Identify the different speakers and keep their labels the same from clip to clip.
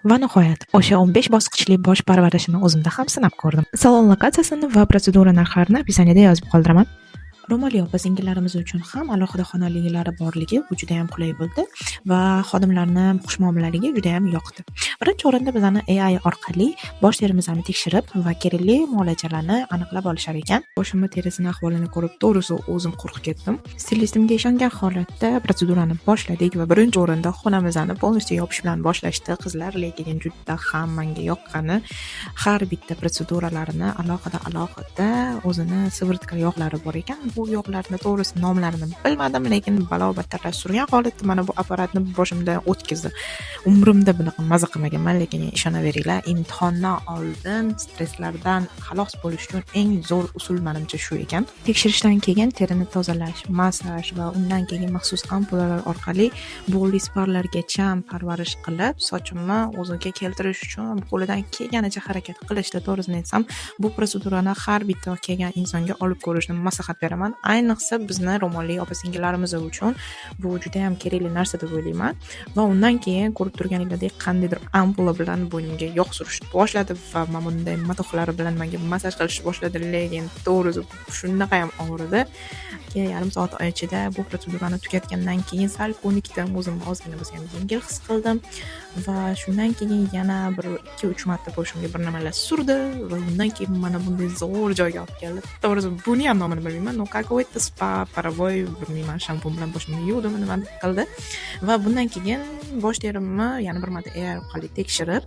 Speaker 1: Va nihoyat, o'sha 15 bosqichli bosh parvarishini o'zimda ham sinab ko'rdim. Salon lokatsiyasini va protsedura narxlarini opisiyaniyada yozib qoldiraman. Ro'molli opa-singillarimiz uchun ham alohida xonaliklari borligi bu juda ham qulay bo'ldi va xodimlarni xushmuomalaligi juda ham yoqdi. Birinchi o'rinda bizani AI orqali bosh terimizni tekshirib va kerakli muolajalarni aniqlab olishar ekan. Boshimni terisining ahvolini ko'rib, to'g'risi o'zim qo'rqib ketdim. Stilistimga ishongan holatda protsedurani boshladik va birinchi o'rinda xonamizni polностью yopish bilan boshlashdi. Qizlar lekin juda ham menga yoqqani har bitta protseduralarini alohida o'zini sivritka yoqlari bor ekan. Bu yoqlarni to'g'risi nomlarini bilmadim, lekin balo battarlar surgan holatda mana bu apparatni boshimdan o'tkazdi. Umrimda bunaqa maza qilmaganman, lekin ishonaveringlar, imtihondan oldin stresslardan xalos bo'lish uchun eng zo'r usul menimcha shu ekan. Tekshirishdan keyin terini tozalash, masaj va undan keyin maxsus ampulalar orqali bug'li sparlargacha parvarish qilib, sochimni o'ziga keltirish uchun qo'lidan kelganicha harakat qilishda, to'g'risini aytsam, bu protsedurani har bitta kelgan insonga olib ko'rishni maslahat beraman. Ayniqsa bizni ro'molli opa-singillarimiz uchun bu juda ham kerakli narsa deb o'ylayman. Va undan keyin ko'rib turganinglardek qandaydir ampula bilan bo'ynimga yog' surishni boshladi va mana bunday matohlari bilan menga masaj qilishni boshladi, lekin to'g'risi shunaqa ham og'ridi. Yarim soat ichida bu protsedurani tugatgandan keyin sal ko'nikdim, o'zimni ozgina bo'lsa ham yengil his qildim va shundan keyin yana bir 2-3 marta boshimga bir nimalar surdi va undan keyin mana bunday zo'r joyga olib keldi. To'g'risi buni ham nomini bilmayman. No какой-то spa, paravoy, bilmayman, shampun bilan boshimni yuvdimi, nima qildi. Va bundan keyin bosh terimni yana bir marta AI orqali tekshirib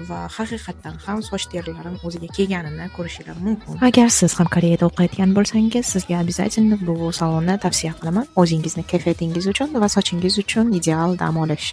Speaker 1: va haqiqatan ham soch terilarim o'ziga kelganini ko'rishingiz mumkin. Agar siz ham Koreyada o'qiyotgan bo'lsangiz, sizga обязательно bu salonni tavsiya qilaman. O'zingizni kayfiyatingiz uchun va sochingiz uchun ideal dam olish.